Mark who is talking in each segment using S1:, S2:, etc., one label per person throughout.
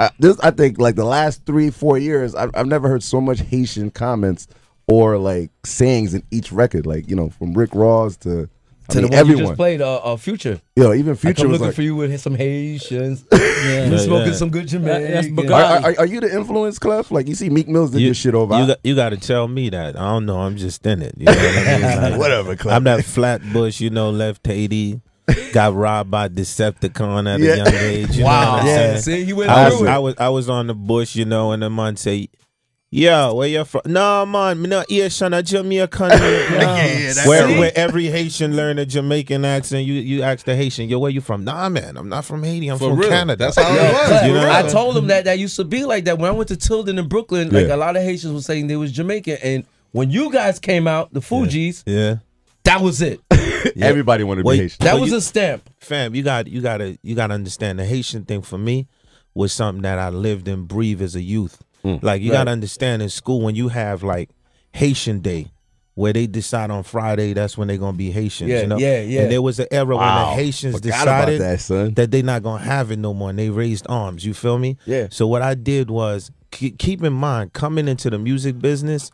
S1: I think like the last 3-4 years, I've never heard so much Haitian comments or like sayings in each record. Like, you know, from Rick Ross to
S2: the one
S1: everyone.
S2: You just played, Future.
S1: Yo, even Future
S2: I'm
S1: was
S2: looking
S1: like,
S2: for you with some Haitians. You smoking some good Jamaican.
S1: Are you the influence, Clef? Like, you see Meek Mills did this shit over.
S3: You got to tell me that. I don't know. I'm just in it. You know what I mean? Like,
S1: whatever, Clef.
S3: I'm that Flatbush, you know, left Haiti. Got robbed by Decepticon at a young age. You know what I'm saying?
S2: See, he went
S3: through it. I was on the bush, you know, and the man say, "Yo, where you from?" "No, man, me not Haitian, a Jamaican." Where every Haitian learn a Jamaican accent, you ask the Haitian, "Yo, where you from?" "Nah, man, I'm not from Haiti. I'm from Canada."
S4: That's how it was.
S2: You know? I told him that used to be like that when I went to Tilden in Brooklyn. Like a lot of Haitians were saying they was Jamaican, and when you guys came out, the Fugees, that was it.
S1: Everybody wanted to be Haitian.
S2: That was a stamp.
S3: Fam, you gotta understand the Haitian thing for me was something that I lived and breathed as a youth. Like, you gotta understand in school when you have like Haitian Day, where they decide on Friday that's when they're gonna be Haitians. You know? And there was an era when the Haitians decided that they're not gonna have it no more, and they raised arms. You feel me?
S2: Yeah.
S3: So what I did was keep in mind, coming into the music business,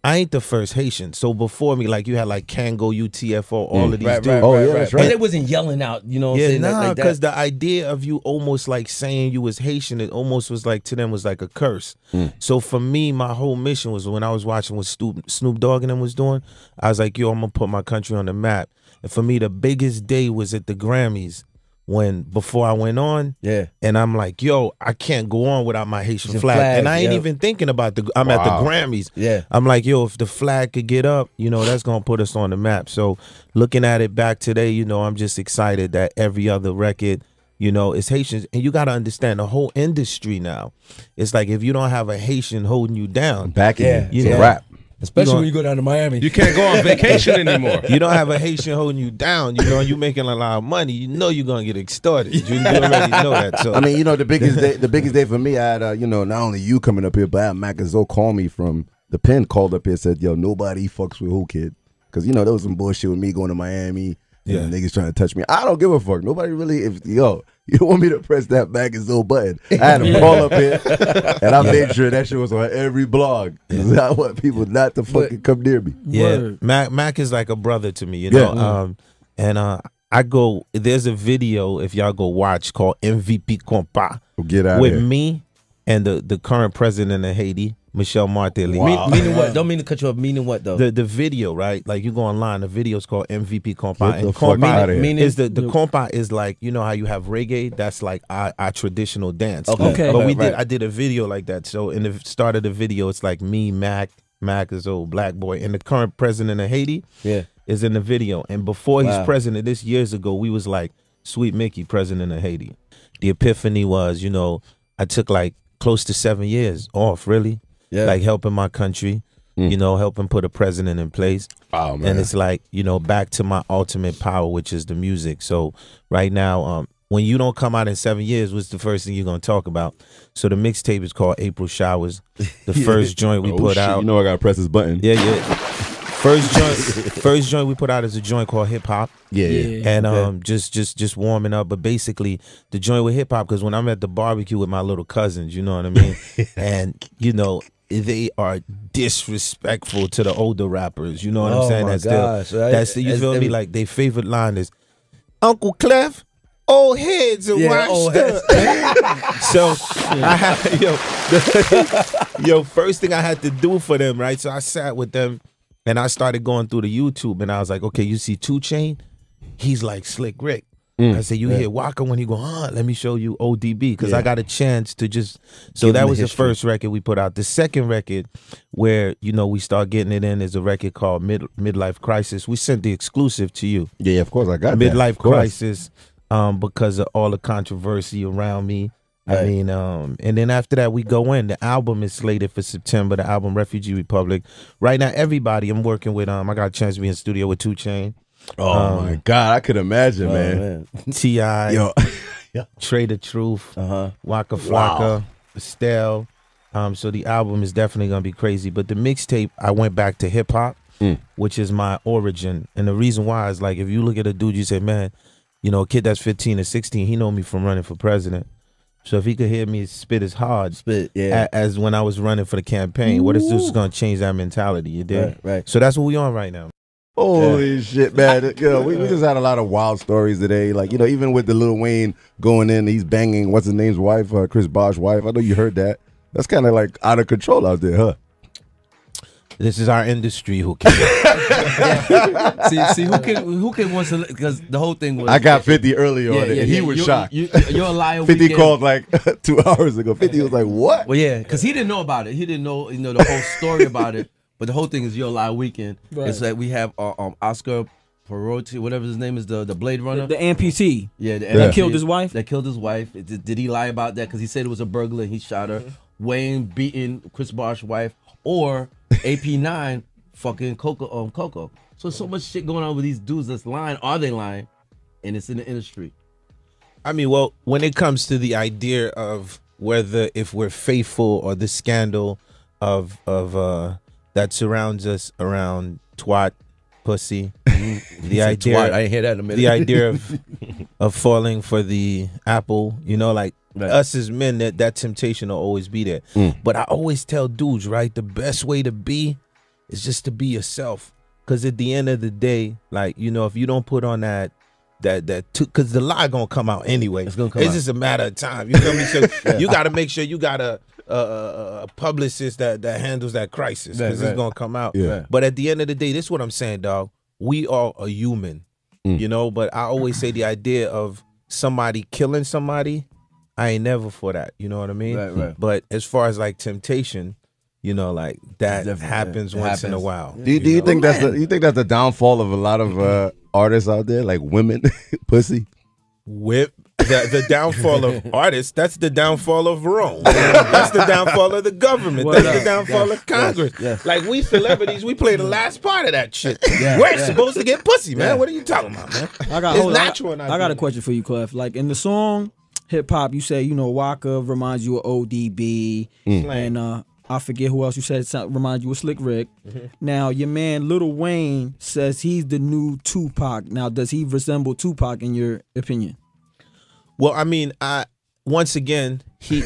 S3: I ain't the first Haitian. So before me, like, you had like Kango, UTFO, all of these dudes.
S1: That's right.
S2: But they wasn't yelling out, you know what I'm saying?
S3: Nah, because the idea of you almost like saying you was Haitian, it almost was like, to them, was like a curse. So for me, my whole mission was, when I was watching what Snoop Dogg and them was doing, I was like, yo, I'm going to put my country on the map. And for me, the biggest day was at the Grammys, before I went on, and I'm like, yo, I can't go on without my Haitian flag. And I ain't even thinking about I'm at the Grammys. I'm like, yo, if the flag could get up, you know, that's gonna put us on the map. So looking at it back today, you know, I'm just excited that every other record, you know, is Haitians. And you gotta understand the whole industry now. It's like, if you don't have a Haitian holding you down,
S1: you know, rap.
S2: Especially when you go down to Miami.
S4: You can't go on vacation anymore.
S3: You don't have a Haitian holding you down, you know, and you making a lot of money, you know you're gonna get extorted. You already know that. So
S1: I mean, you know, the biggest day for me, I had you know, not only you coming up here, but I had Mac and Zoe call me from the pen, called up here and said, yo, nobody fucks with Whoo, kid. Because, you know, there was some bullshit with me going to Miami. And niggas trying to touch me. I don't give a fuck. Nobody really, yo, you want me to press that Mac and Zoe button. I had him call up here, and I made sure that shit was on every blog. I want people not to fucking come near me.
S3: Mac is like a brother to me, you know. I go, there's a video, if y'all go watch, called MVP Compa.
S1: Get out
S3: with
S1: here.
S3: Me and the current president of Haiti, Michel Martelly.
S2: Meaning what? Don't mean to cut you up. Meaning what, though?
S3: The video, right? Like, you go online, the video is called MVP Compa.
S1: And Compa
S3: is the Compa is like, you know how you have reggae? That's like our traditional dance.
S2: Okay.
S3: But I did a video like that. So in the start of the video, it's like me, Mac is old black boy, and the current president of Haiti is in the video. And before he's president, this years ago, we was like, Sweet Mickey, president of Haiti. The epiphany was, you know, I took like close to 7 years off, really. Like helping my country, you know, helping put a president in place.
S1: Oh, man.
S3: And it's like, you know, back to my ultimate power, which is the music. So right now, when you don't come out in 7 years, what's the first thing you're going to talk about? So the mixtape is called April Showers. The first joint we put out.
S1: You know I got to press this button.
S3: First joint we put out is a joint called Hip Hop. And just warming up. But basically, the joint with hip hop, because when I'm at the barbecue with my little cousins, you know what I mean? And, you know, they are disrespectful to the older rappers. You know what I'm saying? That's still, you feel me? Like, their favorite line is, Uncle Clef, old heads are washed up. So I had, first thing I had to do for them, right? So I sat with them and I started going through the YouTube, and I was like, okay, you see 2 Chainz? He's like Slick Rick. I said, you hear Waka when he go, let me show you ODB, because I got a chance to just, so that was the first record we put out. The second record where, you know, we start getting it in is a record called Midlife Crisis. We sent the exclusive to you.
S1: Yeah, of course, I got
S3: Midlife Crisis, because of all the controversy around me. I mean, and then after that, we go in. The album is slated for September, the album Refugee Republic. Right now, everybody I'm working with, I got a chance to be in the studio with 2 Chainz.
S1: Oh my God, I could imagine, man.
S3: T.I., Trey the Truth, Waka Flocka, Estelle. So the album is definitely gonna be crazy. But the mixtape, I went back to hip hop, which is my origin. And the reason why is, like, if you look at a dude, you say, man, you know, a kid that's 15 or 16, he know me from running for president. So if he could hear me spit as hard
S2: yeah,
S3: as when I was running for the campaign, what is this going to change that mentality? You did?
S2: Right.
S3: So that's what we on right now.
S1: Holy shit, man. You know, we just had a lot of wild stories today. Like, you know, even with the Lil Wayne going in, he's banging, what's his name's wife, Chris Bosh's wife. I know you heard that. That's kind of like out of control out there, huh?
S3: This is our industry. Who can?
S2: See, who can want to? Because the whole thing was.
S1: I got 50 earlier on it, and he was shocked.
S2: You're a liar.
S1: 50 called like 2 hours ago. 50 was like, what?
S2: Well, yeah, because he didn't know about it. He didn't know, the whole story about it. But the whole thing is You're a Liar Weekend. Right. It's like we have Oscar Perotti, whatever his name is, the Blade Runner,
S5: the amputee.
S2: Yeah,
S5: that killed his wife.
S2: That killed his wife. Did he lie about that? Because he said it was a burglar and he shot her. Wayne beating Chris Bosh's wife, or AP9 fucking Coco. So much shit going on with these dudes that's lying. Are they lying? And it's in the industry.
S3: I mean, well, when it comes to the idea of whether if we're faithful or the scandal of that surrounds us around twat, pussy, the idea
S2: twat, I didn't hear that in a minute.
S3: The idea of falling for the apple, like
S2: right.
S3: Us as men, that temptation will always be there. But I always tell dudes, right, the best way to be is just to be yourself. Because at the end of the day, like, if you don't put on that because the lie gonna come out anyway. It's just a matter of time. You feel me? So you got to make sure you got a publicist that handles that crisis, because it's gonna come out.
S1: Yeah.
S3: But at the end of the day, this is what I'm saying, dog. We are a human, But I always say the idea of somebody killing somebody, I ain't never for that. You know what I mean?
S2: Right.
S3: But as far as like temptation, like that happens once in a while.
S1: Do you think that's the downfall of a lot of artists out there, like women, pussy?
S3: The downfall of artists, that's the downfall of Rome. That's the downfall of the government. That's the downfall of Congress.
S2: Yes.
S3: Like, we celebrities, we play the last part of that shit. We're supposed to get pussy, man. What are you talking about, man?
S5: I got a question for you, Clef. Like, in the song Hip Hop, you say, Wyclef reminds you of ODB, and I forget who else you said reminds you of Slick Rick. Now, your man Lil Wayne says he's the new Tupac. Now, does he resemble Tupac in your opinion?
S3: Well, I mean, once again,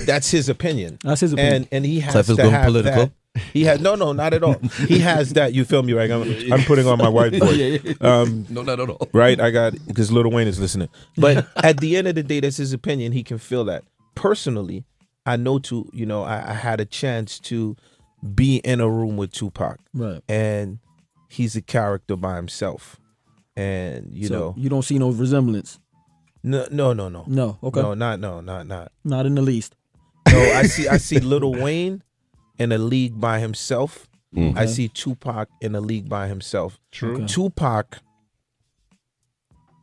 S3: that's his opinion.
S5: That's his opinion.
S3: And he has
S2: Clef is
S3: to
S2: going
S3: have
S2: political.
S3: that. He had no, not at all. He has that. You feel me, right? I'm putting on my white voice.
S2: No, not at all.
S3: Right? Because Lil Wayne is listening. But at the end of the day, that's his opinion. He can feel that. Personally, I know I had a chance to be in a room with Tupac.
S5: Right.
S3: And he's a character by himself. And you
S5: don't see no resemblance.
S3: No.
S5: No, okay.
S3: No, not.
S5: Not in the least.
S3: No, I see Lil Wayne in a league by himself. I see Tupac in a league by himself.
S4: True.
S5: Okay.
S3: Tupac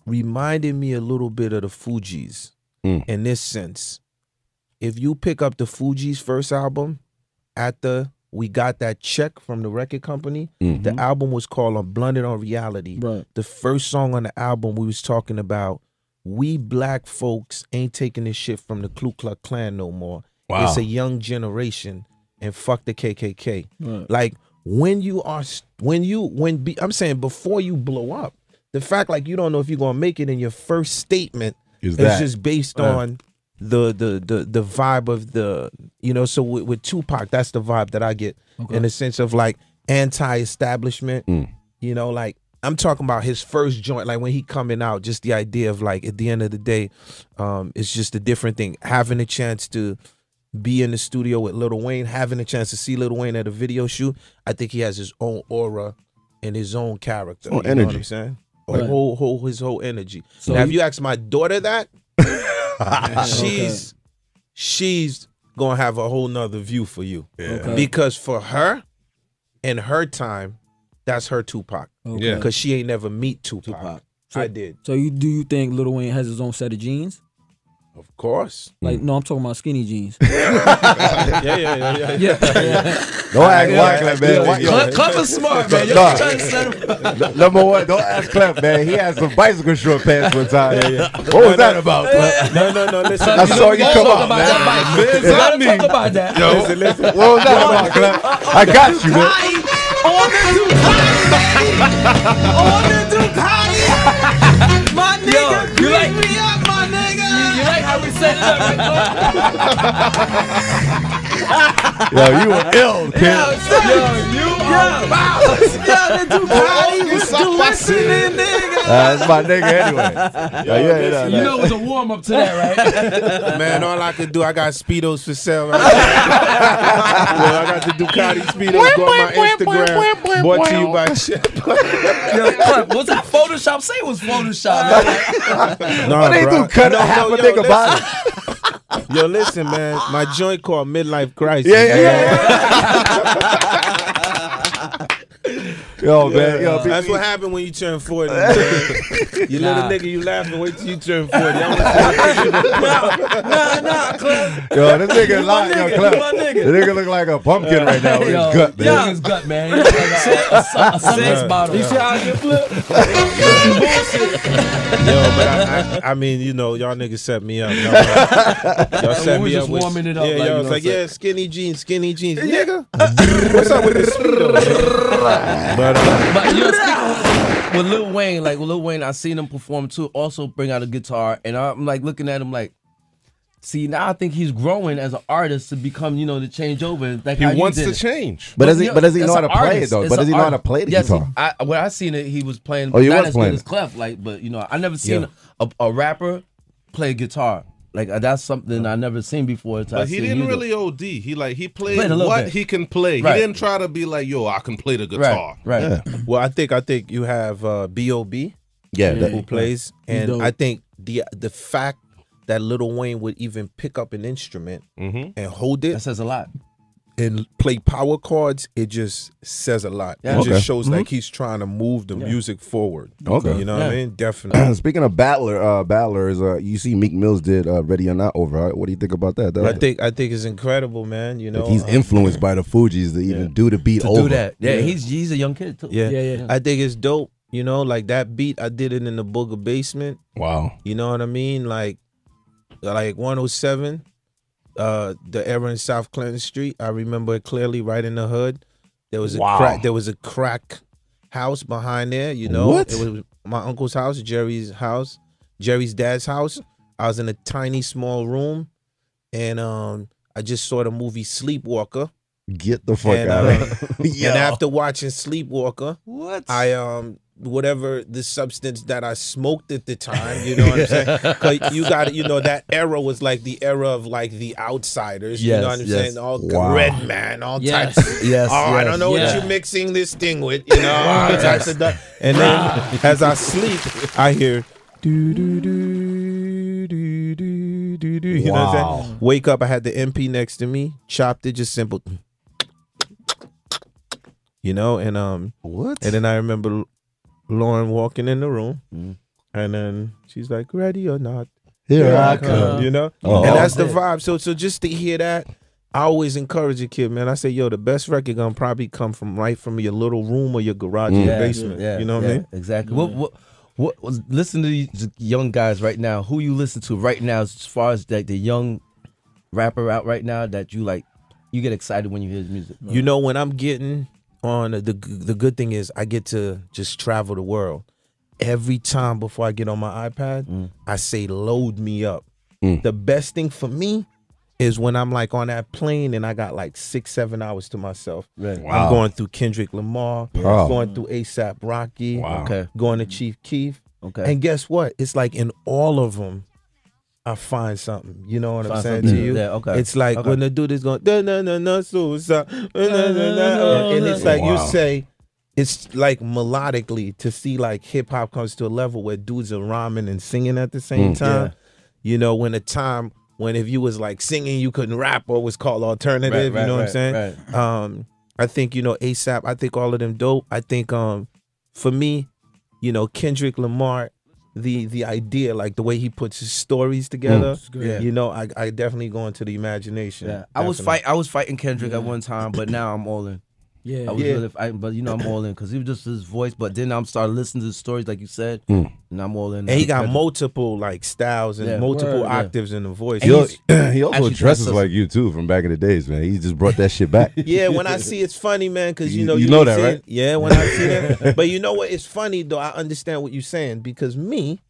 S3: reminded me a little bit of the Fugees in this sense. If you pick up the Fugees' first album, we got that check from the record company. The album was called Blunted on Reality.
S5: Right.
S3: The first song on the album, we was talking about, we black folks ain't taking this shit from the Ku Klux Klan no more.
S1: Wow.
S3: It's a young generation, and fuck the KKK.
S5: Right.
S3: Like, I'm saying before you blow up, the fact like you don't know if you're gonna make it in your first statement is just based on the vibe of the so with Tupac, that's the vibe that I get in the sense of like anti-establishment. Like I'm talking about his first joint, like when he coming out, just the idea of like at the end of the day, it's just a different thing. Having a chance to be in the studio with Lil Wayne, having a chance to see Lil Wayne at a video shoot, I think he has his own aura and his own character.
S1: Energy.
S3: Know what I'm saying? Right. His whole energy. So now, if you ask my daughter that, she's gonna have a whole nother view for you. Because for her, in her time, that's her Tupac.
S4: Yeah.
S3: Because she ain't never meet Tupac. I did.
S5: So do you think Lil Wayne has his own set of jeans?
S3: Of course.
S5: Like, no, I'm talking about skinny jeans.
S3: Yeah.
S1: Don't ask Wyclef, man.
S2: Clef is smart, man.
S1: Number one, don't ask Clef, man. He had some bicycle short pants one time. What was that about, Clef?
S3: No, listen.
S1: I saw you come out, man.
S2: Let me talk about that.
S3: Listen.
S1: What was that about, Clef? I got you, man.
S5: On the Ducati. My nigga,
S2: you like
S5: me up, my nigga.
S2: You like how we set it up,
S1: Yo, you were ill, kid.
S5: the Ducati was glistening, nigga.
S1: That's my nigga anyway.
S2: You know it was a warm up to that, right?
S3: Man, all I could do, I got Speedos for sale. Right now. Well, I got the Ducati Speedos. Go on my Instagram. Brought to you by Chip.
S2: Yo, Clef, what's that Photoshop? Say it was Photoshop.
S3: Nah,
S1: They do cut half a nigga body.
S3: Yo, listen, man. My joint called Midlife Crisis.
S1: Yeah. Yo, man. Yo,
S3: That's what happened when you turn 40. Man. You little nigga, you laughing. Wait till you turn 40.
S5: Nah, Clef.
S1: Yo, this nigga lying. Yo,
S5: nigga,
S1: Clef.
S5: my nigga.
S1: The nigga look like a pumpkin right now with his gut, man.
S2: Yeah, his gut, man. He look like a Sundays bottle.
S5: You see how I get flipped?
S3: Yo, but I mean, you know, y'all niggas set me up. Y'all set
S2: We
S3: me
S2: just
S3: up.
S2: warming it up.
S3: Yeah,
S2: like,
S3: y'all
S2: you
S3: was
S2: know
S3: like,
S2: what I'm
S3: yeah, skinny jeans. Nigga, what's up with the Speedos? But
S2: you know, with Lil Wayne, I seen him perform too. Also bring out a guitar, and I'm like looking at him like, see, now I think he's growing as an artist to become, you know, to change over. Like
S4: He
S2: how you
S4: wants
S2: did
S4: to
S2: it.
S4: change.
S1: But does he
S2: That's
S1: know how to
S2: an
S1: play it
S2: artist.
S1: though?
S2: It's
S1: But does
S2: an
S1: he know how to
S2: artist.
S1: play the
S2: Yes,
S1: guitar?
S2: when I seen it, he was playing.
S1: Oh, he
S2: not
S1: was
S2: as
S1: playing
S2: good as
S1: it.
S2: Clef, like, but you know, I never seen a rapper play guitar. Like that's something I never seen before.
S4: But he didn't really OD. He played
S2: Played a little
S4: what
S2: bit.
S4: he can play.
S2: Right.
S4: He didn't try to be like, yo, I can play the guitar.
S2: Right.
S1: Yeah.
S3: well, I think you have B.O.B.
S1: Yeah.
S3: who plays, and
S5: dope.
S3: I think the fact that Lil Wayne would even pick up an instrument and hold it
S2: That says a lot.
S3: and play power chords, it just says a lot.
S2: Yeah.
S3: It
S1: Okay.
S3: just shows like he's trying to move the music forward.
S1: Okay.
S3: You know what I mean? Definitely.
S1: Speaking of battlers, you see Meek Mills did Ready or Not over. Right? What do you think about that?
S3: I think it's incredible, man. You know,
S1: Like he's influenced by the Fugees to even do the beat
S2: To
S1: over.
S2: do that, yeah, he's a young kid too.
S3: yeah. I think it's dope. You know, like that beat, I did it in the Booger basement.
S1: Wow.
S3: You know what I mean? Like 107, the era in South Clinton Street. I remember it clearly, right in the hood. There was a crack house behind there. You know,
S1: What?
S3: It was my uncle's house, Jerry's dad's house. I was in a tiny small room, and I just saw the movie Sleepwalker.
S1: Get the fuck
S3: And,
S1: out of here.
S3: And after watching Sleepwalker,
S2: What?
S3: I whatever the substance that I smoked at the time, you know what I'm saying? 'Cause you got it, you know, that era was like the era of like the outsiders, you know what I'm saying? All red man, all types.
S2: Yes,
S3: I don't know what you're mixing this thing with, you know, all types of stuff. And then as I sleep, I hear do do do do do do do. You know what I'm saying? Wake up, I had the MP next to me, chopped it, just simple. You know, and
S1: What?
S3: and then I remember Lauren walking in the room, and then she's like, "Ready or not,
S1: Here I come.
S3: you know."
S1: Oh.
S3: And that's the vibe. So just to hear that, I always encourage a kid, man. I say, yo, the best record gonna probably come from your little room or your garage or your basement. You know what I mean?
S2: Exactly. What listen to these young guys right now. Who you listen to right now as far as like the young rapper out right now that you like, you get excited when you hear his music?
S3: You know, when I'm getting on the good thing is I get to just travel the world. Every time before I get on my iPad, I say load me up. The best thing for me is when I'm like on that plane and I got like 6-7 hours to myself.
S2: Right.
S3: I'm going through Kendrick Lamar, going through ASAP Rocky,
S2: Okay.
S3: going to Chief Keef.
S2: Okay.
S3: And guess what? It's like in all of them, I find something. You know what I'm
S2: Find
S3: saying
S2: something.
S3: to you?
S2: Yeah, okay.
S3: It's like
S2: Okay.
S3: when the dude is going, no, suicide, and it's like you say, it's like melodically to see like hip hop comes to a level where dudes are rhyming and singing at the same time. You know, when if you was like singing, you couldn't rap or was called alternative.
S2: Right,
S3: you know what
S2: right,
S3: I'm saying?
S2: right.
S3: I think, you know, ASAP, I think all of them dope. I think for me, you know, Kendrick Lamar, the idea, like the way he puts his stories together, you know, I definitely go into the imagination.
S2: Yeah. I was fighting Kendrick at one time, but now I'm all in.
S5: Yeah.
S2: I was really fighting, but you know I'm all in because he was just his voice. But then I'm starting listening to the stories like you said, and I'm all in.
S3: And he got multiple like styles and multiple
S2: Word,
S3: octaves in the voice.
S1: He also
S2: actually
S1: dresses
S2: dressed us-
S1: like you too from back in the days, man. He just brought that shit back.
S3: Yeah, when I see it's funny, man, because you know
S1: You know that,
S3: see
S1: right?
S3: it. Yeah, when I see that. But you know what? It's funny though. I understand what you're saying because me,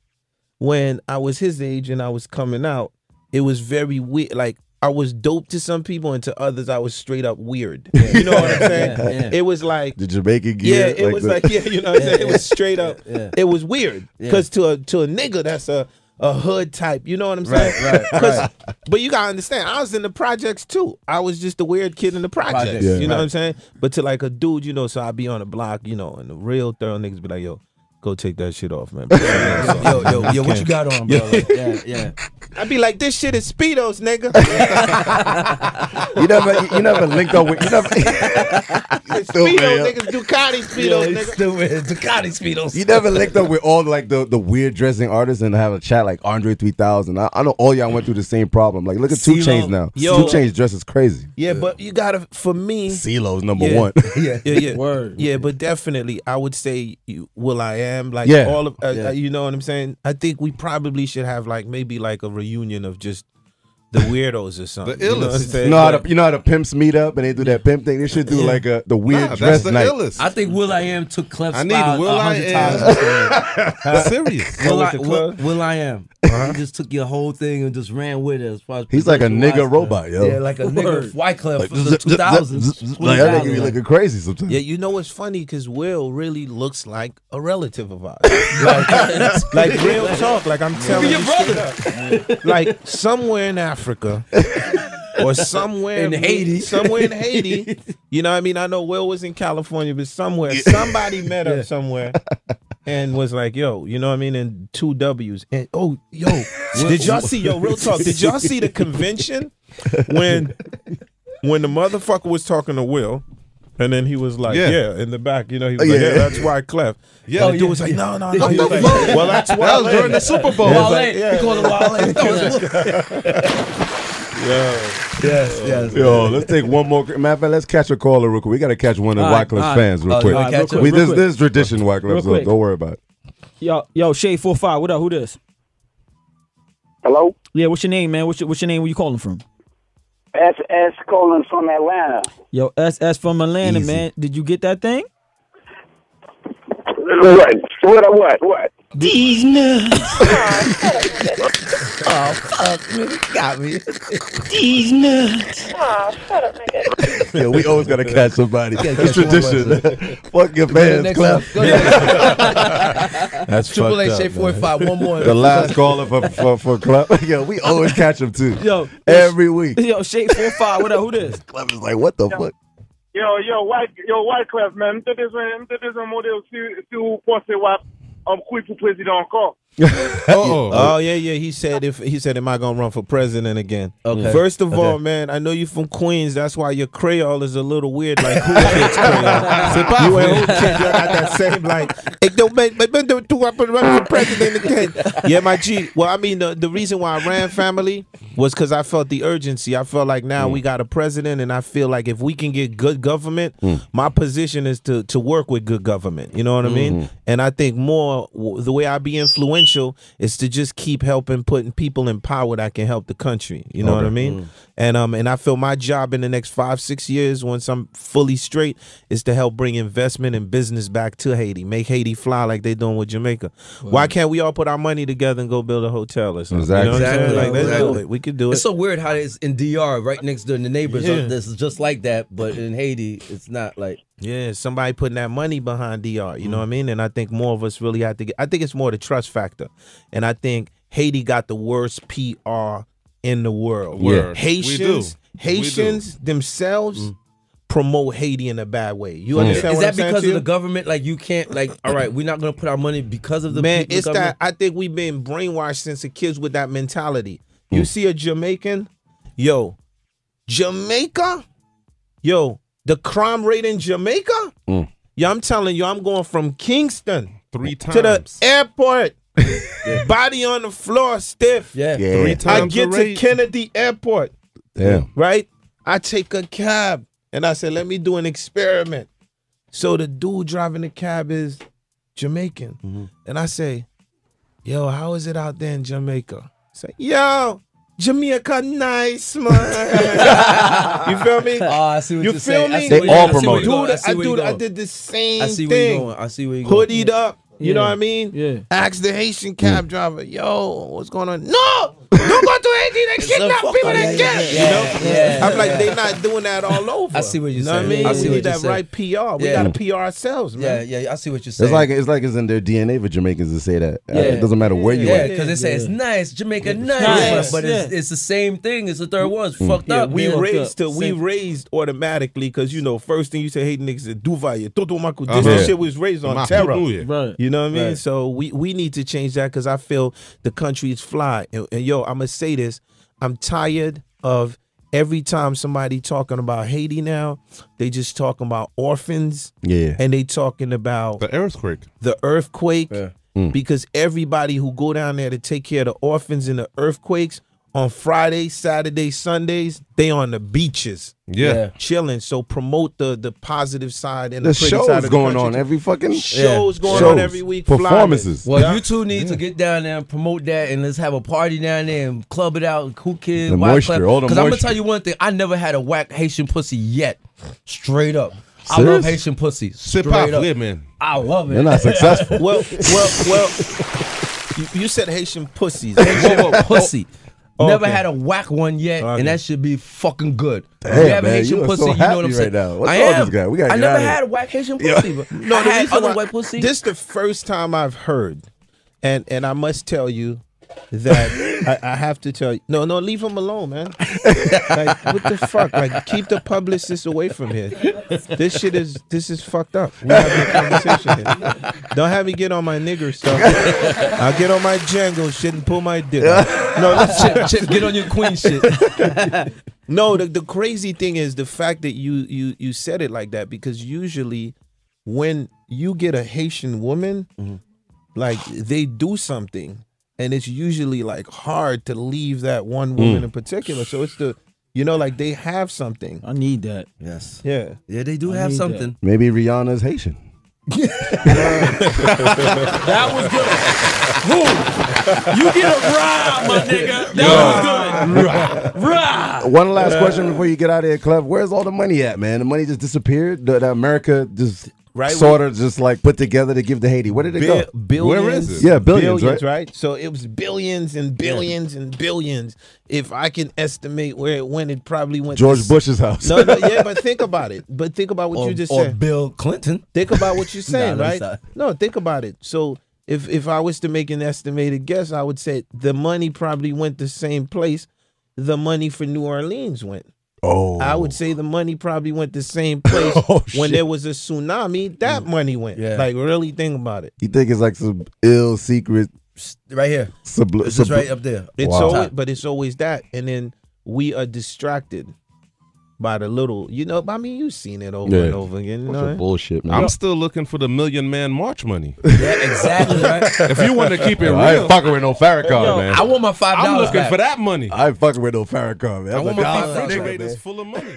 S3: when I was his age and I was coming out, it was very weird. Like I was dope to some people, and to others I was straight up weird. You know what I'm saying? It was like
S1: the Jamaican gear.
S3: Yeah, it was like you know what I'm saying? It was straight up. It was weird because to a nigga that's a hood type. You know what I'm saying? Right. But you gotta understand, I was in the projects too. I was just a weird kid in the projects. You know what I'm saying? But to like a dude, you know, so I'd be on the block, you know, and the real thorough niggas be like, yo, go take that shit off, man.
S2: Yo, what you got on, bro? Yeah.
S3: I'd be like, this shit is Speedos, nigga.
S1: you never linked up with
S3: Speedos, niggas, Ducati Speedos, nigga.
S2: Stupid. Ducati Speedos.
S1: You never linked up with all like the weird dressing artists and have a chat like Andre 3000. I know all y'all went through the same problem. Like, look at 2 Chainz now. 2 Chainz dresses crazy.
S3: Yeah, but you gotta, for me,
S1: CeeLo's #1.
S3: Yeah.
S5: Word.
S3: Yeah, but definitely, I would say, Will I Am, like all of, you know what I'm saying? I think we probably should have like maybe like a reunion of just the weirdos or something.
S4: The illest.
S1: You know how the pimps meet up and they do that pimp thing? They should do like the weird dress
S4: that's the
S1: night.
S4: illest.
S2: I think Will I Am took Clef's
S4: I need
S2: spot
S4: Will I
S2: 100
S4: Am.
S2: times.
S4: Serious.
S2: Will I Am. He just took your whole thing and just ran with it as far as
S1: He's like a nigga
S2: production-wise.
S1: robot, yo.
S2: Yeah, like a nigga Wyclef
S1: Like,
S2: from the 2000s.
S1: like that nigga be looking crazy sometimes.
S3: Yeah, you know what's funny? Because Will really looks like a relative of ours. like real talk. Like I'm telling you, straight up. Like somewhere in Africa or somewhere
S2: in Haiti.
S3: Somewhere in Haiti. You know what I mean? I know Will was in California, but somewhere somebody met up somewhere. And was like, yo, you know what I mean? And 2 W's. And did y'all see, real talk, did y'all see the convention when the motherfucker was talking to Will? And then he was like, in the back, you know, he was like, that's Wyclef.
S4: Yeah.
S3: And the dude was like, no. He was like,
S4: fuck?
S3: well, that's why.
S4: That was during the Super Bowl.
S2: He called him Wale. Yes.
S1: Yo, let's take one more. Matter of fact, let's catch a caller real quick. We got to catch one of Wyclef's fans real quick. This is tradition, Wyclef, so don't worry about it.
S5: Yo, Shay 45, what up? Who this?
S6: Hello?
S5: Yeah, what's your name, man? What's your name? Where you calling from?
S6: S calling from Atlanta.
S5: Yo, S from Atlanta, man. Did you get that thing?
S6: What?
S5: These nuts.
S2: Oh, fuck, nigga. Got me.
S5: These nuts.
S7: Oh, shut up, nigga.
S1: Yeah, we always got to catch somebody. It's tradition. Fuck your fans, Clef.
S2: That's Triple H, Shay 45, one more.
S1: The last caller for Clef. Yo, we always catch him too.
S5: Yo,
S1: every week.
S5: Yo, Shay 45, what up? Who this?
S1: Clef is like, what the fuck?
S8: Wyclef, man. Mte dezwen model si ou pense wap kouy pou prezident ankor.
S3: Oh yeah. He said, am I gonna run for president again?
S2: Okay.
S3: First of all, man, I know you from Queens. That's why your Creole is a little weird. Like who kids Creole? You ain't who kids. You got that same like. It don't make run for president again. Yeah, my G. Well, I mean, the reason why I ran, family, was because I felt the urgency. I felt like now we got a president, and I feel like if we can get good government, my position is to work with good government. You know what I mean? And I think more the way I be influential is to just keep helping putting people in power that can help the country. You know what I mean? And I feel my job in the next 5-6 years, once I'm fully straight, is to help bring investment and business back to Haiti, make Haiti fly like they're doing with Jamaica. Why can't we all put our money together and go build a hotel or something?
S1: Exactly.
S3: You know what I'm saying? Like, let's do it. We could do it.
S2: It's so weird how it's in DR, right next door. The neighbors, this is just like that, but in Haiti, it's not like.
S3: Yeah, somebody putting that money behind DR, you know what I mean? And I think more of us really have to get, I think it's more the trust factor. And I think Haiti got the worst PR in the world.
S4: Yeah.
S3: Haitians themselves promote Haiti in a bad way. You understand what I'm saying?
S2: Is that because of the government? Like, you can't, like, all right, we're not going to put our money because of the people,
S3: it's
S2: government?
S3: that I think we've been brainwashed since a kids with that mentality. You see a Jamaican, Jamaica, the crime rate in Jamaica, I'm telling you, I'm going from Kingston
S4: 3 times
S3: to the airport, body on the floor, stiff.
S4: 3 times
S3: I get
S4: the
S3: to
S4: rate.
S3: Kennedy Airport,
S1: Damn.
S3: right? I take a cab, and I said, let me do an experiment. So the dude driving the cab is Jamaican. And I say, yo, how is it out there in Jamaica? I say, yo, Jamaica nice, man. You feel me?
S2: Oh, I see what
S3: You
S2: you're
S3: feel
S2: saying.
S3: me?
S2: I see where
S1: They
S2: you're
S1: all
S2: going.
S1: promote it.
S3: I did the same
S2: I see where you're
S3: thing.
S2: going. I see where you're going.
S3: Hoodied up. You know what I mean?
S5: Yeah.
S3: Ask the Haitian cab driver, yo, what's going on? No! Don't go to Haiti and kidnap people that get. You know?
S2: Yeah.
S3: I'm like, they not doing that all over.
S2: I see what you're
S3: You know what I
S2: saying.
S3: mean?
S2: I see
S3: We
S2: what
S3: need
S2: you're
S3: that
S2: saying.
S3: right PR. We
S2: Yeah.
S3: got to PR ourselves, man.
S2: Yeah, I see what you're saying.
S1: It's like it's in their DNA for Jamaicans to say that.
S2: Yeah.
S1: It doesn't matter where you
S2: Yeah,
S1: at.
S2: because they say it's nice, Jamaica nice,
S5: Nice.
S2: but
S5: Yeah.
S2: it's the same thing. It's the third one. It's fucked
S3: Yeah,
S2: up.
S3: we
S2: man.
S3: raised automatically because you know first thing you say Haiti niggas is Duvaye, Toto Maku.
S4: Uh-huh.
S3: This shit was raised on terror.
S5: Right.
S3: You know what I mean?
S2: Right.
S3: So we need to change that because I feel the country is fly. And yo, I'm gonna say this: I'm tired of every time somebody talking about Haiti now, they just talking about orphans.
S1: Yeah.
S3: And they talking about
S4: The earthquake.
S3: the earthquake
S2: Yeah.
S3: because everybody who go down there to take care of the orphans in the earthquakes on Fridays, Saturdays, Sundays, they on the beaches.
S4: Yeah.
S3: Chilling. So promote the positive side and
S1: The
S3: the pretty side
S1: shows
S3: of the
S1: going
S3: country.
S1: on every fucking
S3: shows going
S1: shows,
S3: on every week.
S1: performances.
S3: flyers.
S2: Well, you two need to get down there and promote that, and let's have a party down there and club it out. Cool Kid,
S1: The moisture, all the
S2: Because I'm gonna
S1: moisture.
S2: tell you one thing: I never had a whack Haitian pussy yet. Straight up, I
S1: Serious?
S2: love Haitian pussy.
S4: Sip
S2: Straight
S4: out,
S2: up,
S4: live, man.
S2: I love it.
S1: They're not successful.
S3: Well. You said Haitian pussies.
S2: Whoa, pussy.
S3: Oh,
S2: Never
S3: okay.
S2: had a whack one yet,
S3: Okay.
S2: and that should be fucking good.
S1: Damn,
S2: If you have a
S1: man,
S2: Haitian
S1: you are
S2: pussy,
S1: so
S2: you know what I'm
S1: happy
S2: saying.
S1: right now. What's
S2: I
S1: wrong with
S2: am.
S1: this guy? We gotta
S2: I
S1: get
S2: never
S1: out of
S2: had
S1: here.
S2: a whack Haitian pussy, but
S3: No,
S2: I
S3: the
S2: had
S3: reason
S2: other
S3: why-
S2: white pussy.
S3: This the first time I've heard, and I must tell you that I have to tell you. No, leave him alone, man. Like what the fuck? Like keep the publicist away from here. This is fucked up. We having a conversation here. Don't have me get on my nigger stuff. I'll get on my Django shit and pull my dick. No, listen.
S2: Chip, get on your queen shit.
S3: No, the crazy thing is the fact that you said it like that because usually when you get a Haitian woman, like they do something, and it's usually like hard to leave that one woman in particular. So it's like they have something.
S5: I need that.
S2: Yes.
S3: Yeah.
S2: Yeah, they do
S5: I
S2: have
S5: need
S2: something.
S1: Maybe Rihanna's Haitian.
S5: That was good. Who? You get a ride, my nigga. That was good. Ride.
S1: One last question before you get out of here, Clef. Where's all the money at, man? The money just disappeared. The America just sort of just like put together to give to Haiti. Where did it go?
S3: Billions.
S4: Where is it?
S1: Yeah, billions,
S3: right? So it was billions and billions and billions. If I can estimate where it went, it probably went
S1: George
S3: to
S1: Bush's house.
S3: No, yeah, but think about it. But think about what you just
S2: or
S3: said.
S2: Bill Clinton.
S3: Think about what you're saying,
S2: Nah,
S3: right?
S2: that's
S3: No, think about it. So if I was to make an estimated guess, I would say the money probably went the same place the money for New Orleans went.
S1: Oh,
S3: I would say the money probably went the same place when there was a tsunami. That money went.
S2: Yeah.
S3: Like really think about it.
S1: You think it's like some ill secret?
S2: Right here. It's just right up there.
S3: It's
S1: Wow.
S3: always, but it's always that, and then we are distracted by the little. I mean, you've seen it over and over again. You know?
S1: Some bullshit, man.
S4: I'm still looking for the $1 Million Man March money.
S2: Yeah, exactly, right?
S4: If you want to keep it real,
S1: I ain't fucking with no Farrakhan, man.
S2: I want my $5
S4: I'm looking
S2: back.
S4: for that money.
S1: I ain't fucking with no Farrakhan, man.
S2: I want my $5
S4: They
S2: back,
S4: made
S2: man.
S4: us full of money.